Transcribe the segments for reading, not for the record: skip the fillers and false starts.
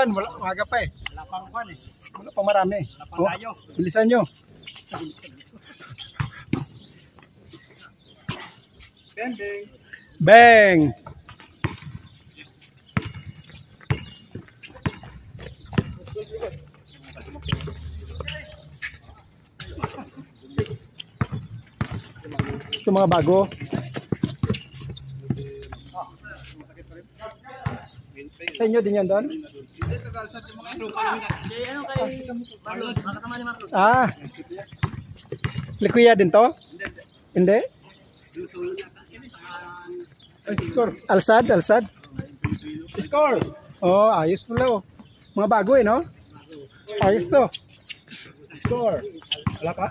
kwan, wala, umaga pa eh. Wala pang kwan eh. Wala pang marami. Wala pang tayo. Bilisan nyo. Bending. Bang! Ito mga bago. Sa inyo din yan doon? Ah. Likuya din to? Hindi? Score. Alsad, alsad. Score. Oh, ayos pala oh. Mga bago eh, no? Ayos to. Score. Wala pa?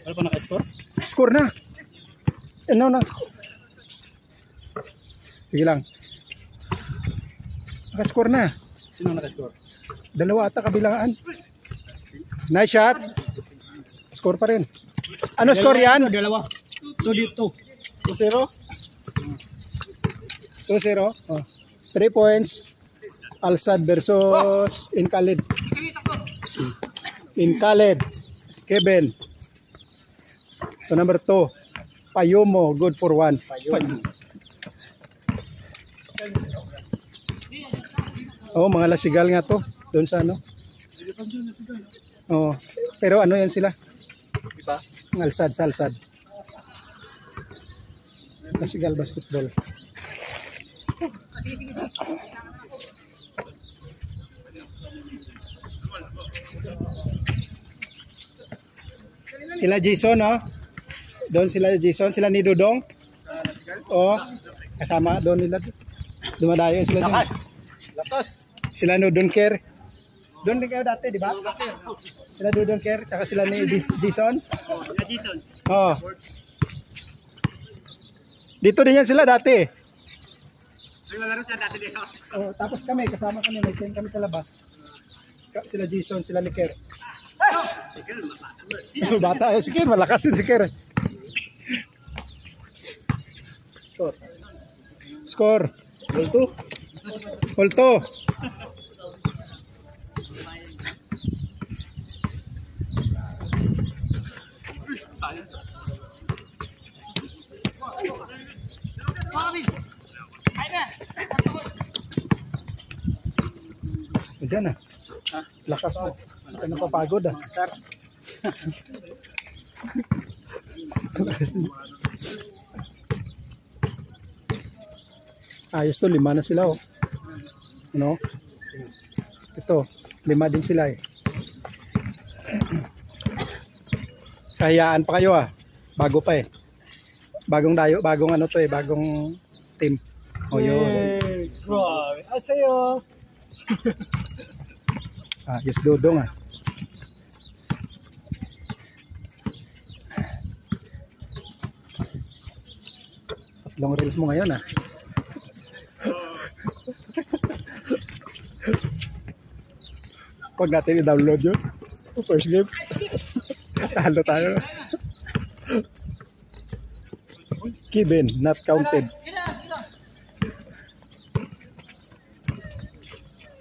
Wala pa naka-score? Score na. Ano na? Sige lang. Naka-score na. Sino naka-score? Dalawa ata kabilangan. Nice shot. Score pa rin. Ano score yan? Dalawa. 2-0. 2-0. Oh. 3 points. Alsad versus Incaled. Incaled. Kevin. So number 2. Payumo. Good for 1. Oh, mga lasigal nga to. Doon sa ano. Oh, pero ano yan sila? Diba? Ang alsad sa alsad. Lasigal basketball. Sila Jason, no? Doon sila Jason, sila ni Dudong. Oh, kasama doon nila. Dumadayo sila doon. Latos. Sila no Dunker. Doon din kayo dati, di ba? Sila Dunker, saka sila ni Jason. Jason. Oh. Dito din yan sila dati. Ay, malaro siya dati dito. Oh, tapos kami, kasama kami, nag-train kami sa labas. Sila Jason, sila ni Ker. Bata, si Ker, malakas yun si Ker. Score. Score. Volto. Diyan na. Lakas mo. Ano napapagod ah. Ayos to, 5 na sila oh. Ano? Ito, 5 din sila eh. Kahiyaan pa kayo ah. Bago pa eh. Bagong dayo, bagong ano to eh, bagong team. Oh, yun. Grabe. Asayo. Yes, Dudong ah. Long reels mo ngayon ah. Huwag natin i-download yun. First game. Talo tayo. Kevin, not counted.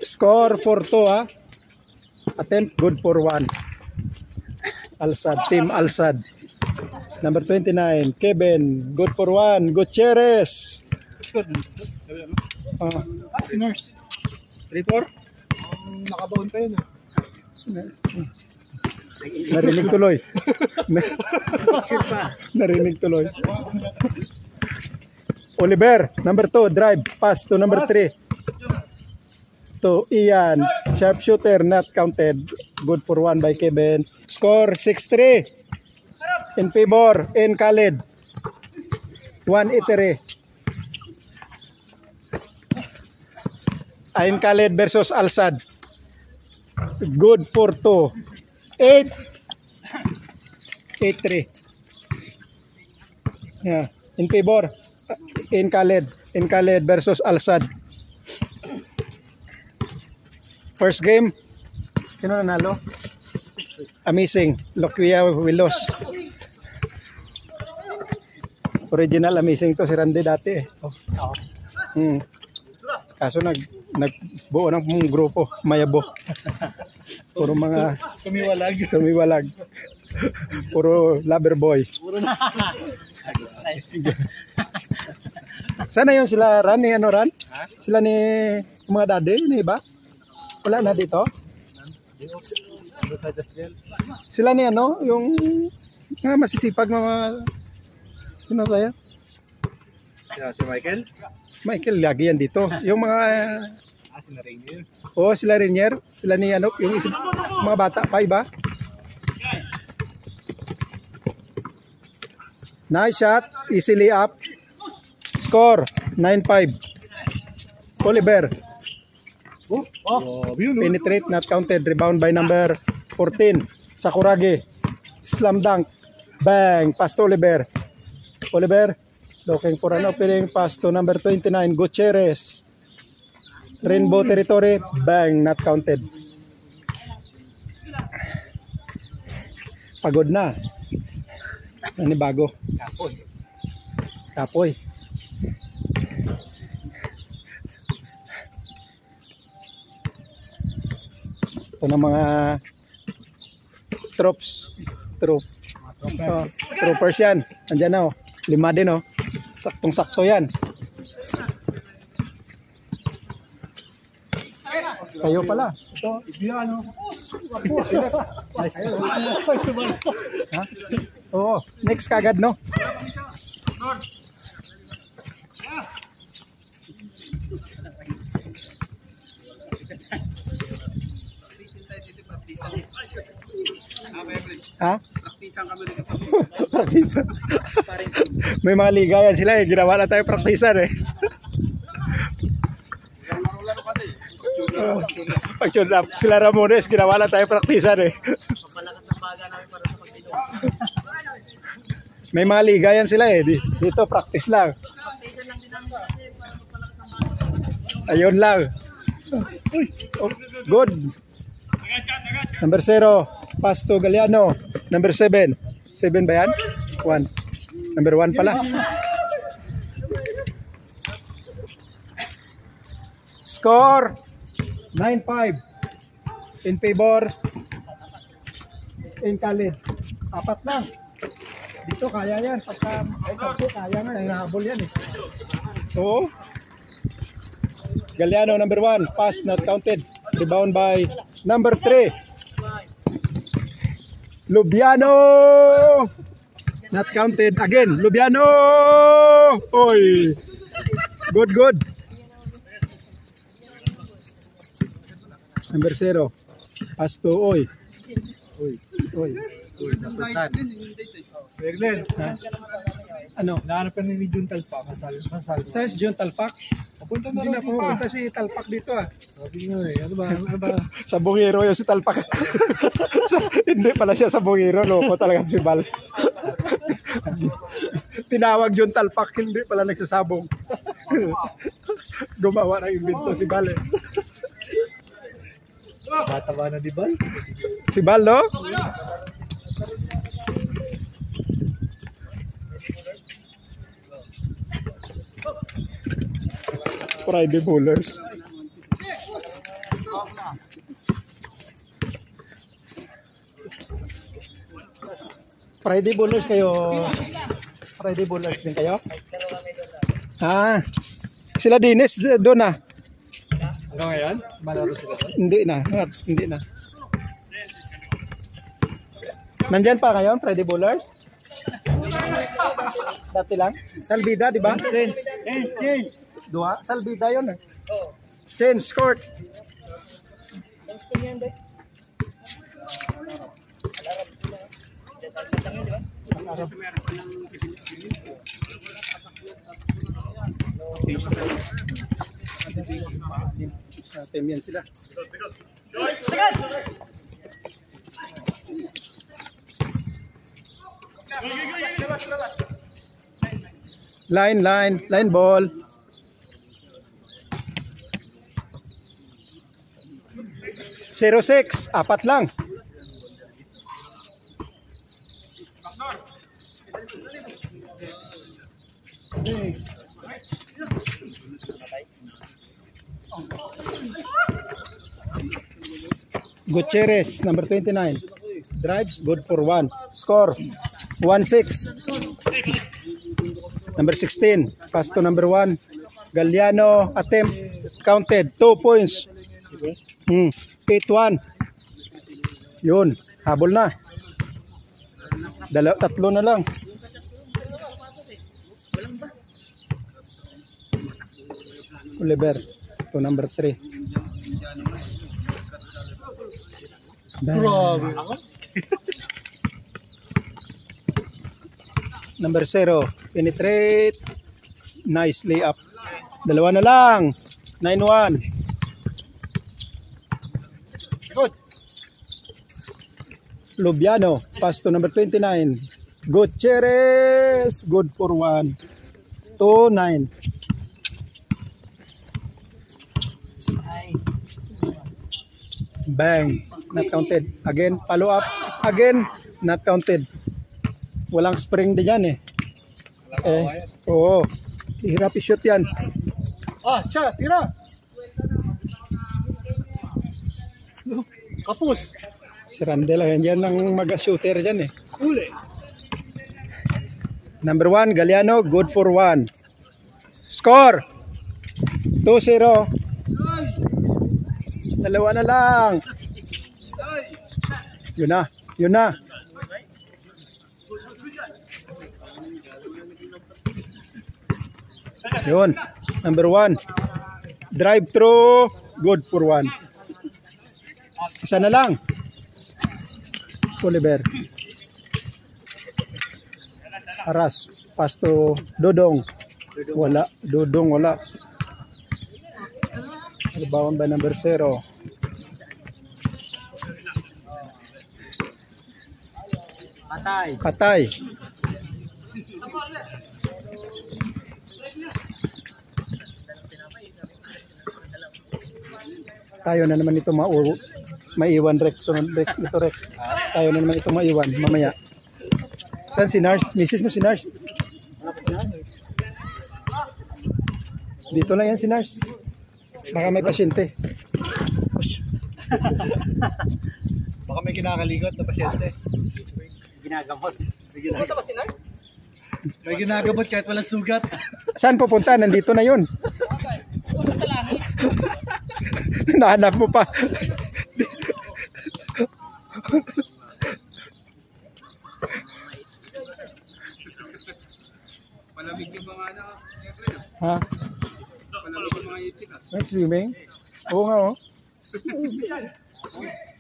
Score for 2 ah. Attempt good for 1. Alsad, team Alsad. Number 29, Kevin, good for 1. Gutierrez. Good. Sinners. 3-4. Nakabaon pa yun. Narinig tuloy. Narinig tuloy. Oliver, number 2, drive, pass to number 3. To Ian, sharpshooter, not counted. Good for 1 by Kevin. Score 6-3. In favor, Incaled. 1-3. Incaled versus Alsad. Good for 2. 8-3. Yeah. In favor, Incaled versus Alsad. First game, sino nanalo? Amazing. Loquia Willos. Original Amazing to si Randy dati eh. Oh. Kaso nagbuo ng grupo, mayabo. Puro mga tumiwalag. Puro lover boy. Sana yung sila Ran, ni ano Ran? Sila ni mga daddy, ni iba? Wala na dito? Sila ni ano, yung mga masisipag mga sino tayo? Si Michael? Michael, lagi yan dito. Yung mga Sila Rainier. sila Renier, sila ni ano, yung mga bata pa iba. Nice shot, easily up. Score 9-5. Oliver. Penetrate, not counted. Rebound by number 14. Sakuragi. Slam dunk. Bang. Pass to Oliver. Oliver. Looking for an opening pass to number 29. Gutierrez. Rainbow territory. Bang. Not counted. Pagod na. Ano bago? Kapoy. Ito na mga troopers yan. Andyan na, oh. 5 din, oh. Saktong-sakto yan. Kayo pala. Ito. Ha? Oo. Next kagad, no? Ha? Praktisan. May mga ligayan sila eh. Ginawa na tayo praktisan eh. Pag-tune up sila Ramones, ginawa na tayo praktisan eh. May mga ligayan sila eh. Dito practice lang. Ayun lang. Oh, good. Number 0. Pass to Galiano. Number 7. 7 ba yan? 1. Number 1 pala. Score 9-5 in favor in Khalid. 4 lang. Dito kaya yan. Pagka kaya nga. Hinahabol yan eh. So, Galiano number 1. Pass not counted. Rebound by number 3. Lubiano. Not counted. Again. Lubiano. Oy. Good. Number 0. Pass to Oy. Berglen. Ano? Nahanap ka ni Jun Talpak. Masal. Saan si John Talpak? Papunta na Hindi na rin pumunta si Talpak dito ah. Sabi nga eh. Ano ba? Sa Bungiro yung si Talpak. Hindi pala siya sa Bungiro. Loko talaga si Bal. Tinawag John Talpak. Hindi pala nagsasabong. Gumawa ng invento si Bal eh. Tataba na di Bal? Si Bal no? Friday bowlers. Friday bowlers kayo. Friday bowlers din kayo? Ah. Sila Dines doon na. Hanggang ngayon? Malaro sila doon? Hindi na. Nandyan pa ngayon, Friday bowlers? Dati lang. Salbida, di ba? Change. Dua, Salbida yun eh. Change court. Team yan sila. Line ball. Zero 6, 4 lang. Gutierrez, number 29. Drives, good for 1. Score, 1-6. Number 16, pass to number 1. Galliano, attempt, counted, 2 points. 8-1. Yun, habol na. Tatlo na lang. Oliver, to number 3. Number 0, penetrate. Nicely up. Dalawa na lang. 9-1. Lubiano, pass to number 29. Gutierrez, good for 1. 2-9. Bang, not counted. Again, follow up. Again, not counted. Walang spring din yan eh. Oo. Hirap i-shoot yan. Tira! Kapus! Si Randel, yan ang mag-shooter dyan eh. Uli! Number 1, Galliano, good for 1. Score! 2-0. Dalawa na lang. Yun na. Yun na. Yun. Number 1. Drive through. Good for 1. Isa na lang. Oliver. Aras. Pass to Dodong. Wala. Dodong wala. Rebound by number 0. Patay. Tayo na naman ito maiwan rek. Sunod rek ito rek. Tayo na naman ito maiwan mamaya. Saan si Nars? Misis mo si Nars? Dito na yan si Nars. Baka may pasyente. Baka may kinakaligot na pasyente. Ginagamot. May ginagamot kahit walang sugat. Saan pupunta? Nandito na yun. Punta sa langit. Nahanap mo pa. Malamig yung mga ano. Ha? Malamig yung mga itik. Ay, swimming? Oo nga oh.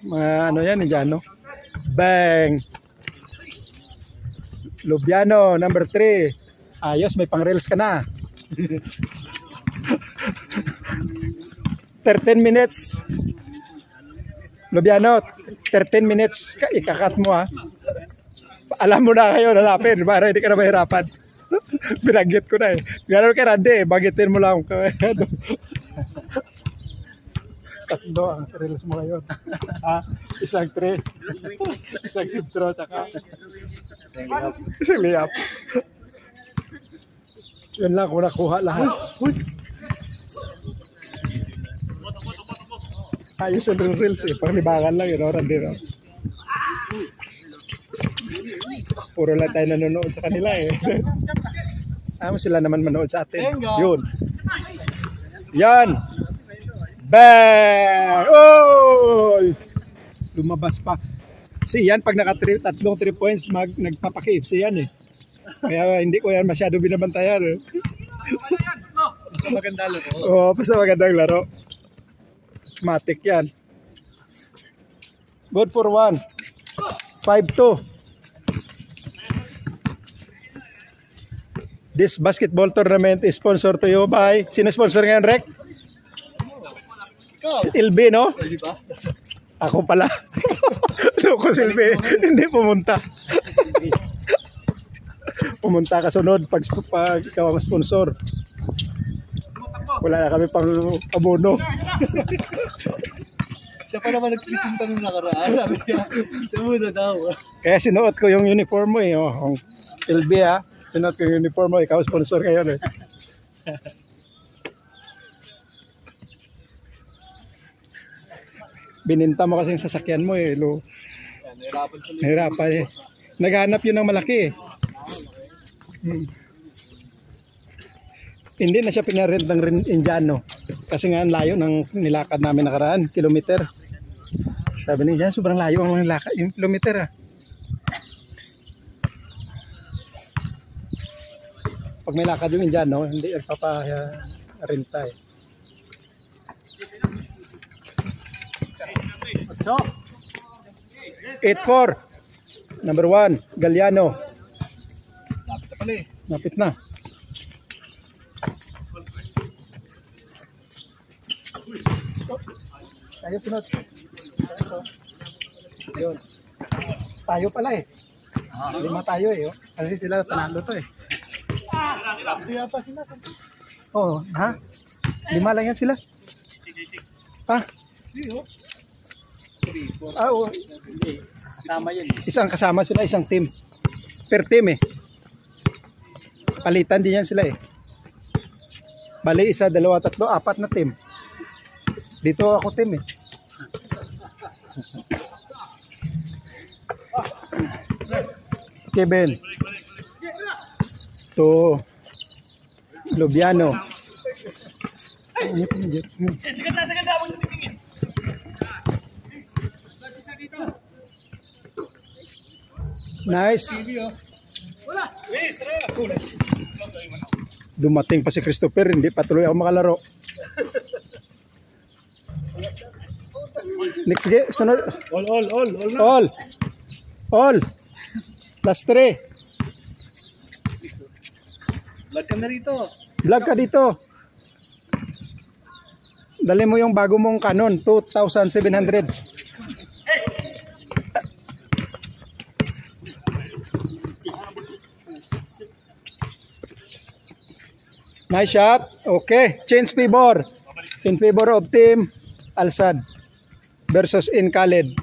Mga ano yan, Indiano. Bang! Lubiano, number 3. Ayos, may pang-rails ka na. 13 minutes. Lubiano, 13 minutes. Ikakat mo ha. Alam mo na kayo, lalapin. Para hindi ka na mahirapan. Binanggit ko na eh. Gano'n kay Randy, bagitin mo lang. Tatlo ang reels mo ngayon. Ha? Isang 3. Isang sintro, tsaka isang layup. Yun lang kung nakuha lahat. Ayos yung reels eh. Panglibangan lang yun. Randy, no? Puro lang tayo nanonood sa kanila eh. Sila naman manood sa atin. Yun. Yan. Bang! Oy! Lumabas pa. Si yan pag tatlong 3 points nagpapakip si yan eh. Kaya hindi ko yan masyado binabantayan eh. Maganda laro. Oo, basta magandang laro. Matik yan. Good for 1. 5-2. This basketball tournament is sponsored to you by... Sino sponsor ngayon, Rek? Ilbe, no? Ako pala. Loko Silbe. Hindi pumunta. Pumunta ka sunod pag ikaw ang sponsor. Wala na kami pang abono. Siya pa naman nagpresinta nung nakaraan. Sabi niya, siya muna daw. Kaya sinuot ko yung uniform mo eh. Oh. Ilbe ha. Sinuot ko yung uniform mo. Ikaw sponsor ngayon eh. Bininta mo kasi yung sasakyan mo eh. Nahirapan eh. Naghanap yun ng malaki eh. Hindi na siya pinarent ng Indiano. Kasi nga ang layo ng nilakad namin nakaraan. Kilometer. Sabi niya, sobrang layo ang nilakad. Yung kilometer ah. Pag may lakad yung Indiano, hindi nagpaparenta eh. So, 8-4. Number 1, Galliano. lapit na pala eh. Napit na. Tayo sunod. Yun. Tayo pala eh. 5 tayo eh. Oh. Kasi sila panalo to eh. Sakto yata sila. Oo, ha? 5 lang yan sila. Ha? Ah, oo. Kasama yun. Isang kasama sila, isang team. Per team eh. Palitan din yan sila eh. Bali, 1, 2, 3, 4 na team. Dito ako team eh. Kevin. To Lubiano. Nice. Dumating pa si Christopher, hindi patuloy ako makalaro. Next game, sunod. All. Last 3. Vlog ka na rito. Vlog ka dito. Dali mo yung bago mong Canon 2700. Nice shot. Okay. Change favor. In favor of team Alsad versus in Khaled.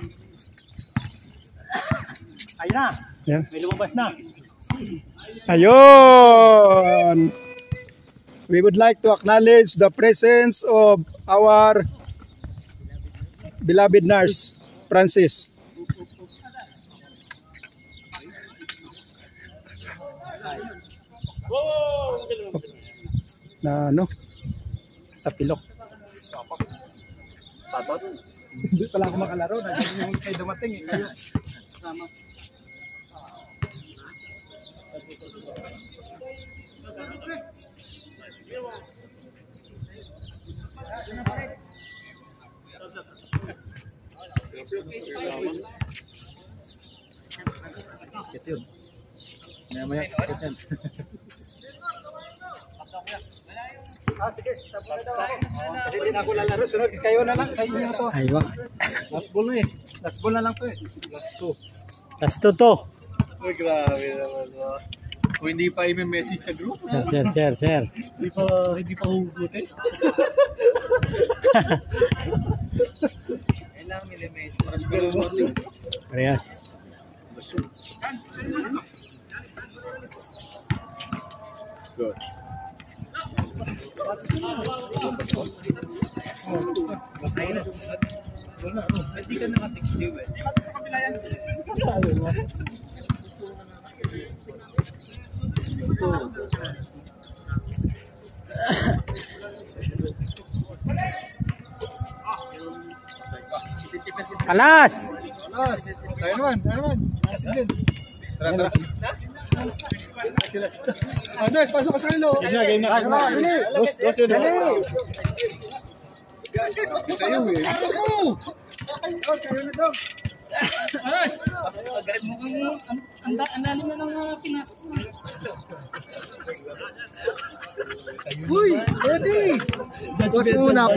Ayun na. Yeah. May lumabas na. Ayun. We would like to acknowledge the presence of our beloved nurse, Francis. Na ano? Tapilok. Tapos? Hindi pala ako makalaro. Nandiyan yung kayo dumating eh. Kayo. Tama. Yes, yun. Maya-maya. Sige. Tapos na daw ako. Hindi na ako lalaro. Sunod. Kayo na lang. Kayo na to. Aywa. Last ball na eh. Last ball na lang to eh. Last 2 to. Uy, grabe naman. Kung hindi pa i-message sa group. Sir. Hindi pa hugutin. Kailangan milimeter. Reyes. Good. Hindi ka naka-60 eh. Kalas! Tayo naman. Sige. Tara. Andres, pasok ka sa kilo. Game na. Dos yun. Sa'yo eh. Galit mo ang lalim na ng pinasok mo. Uy, ready. Pause muna.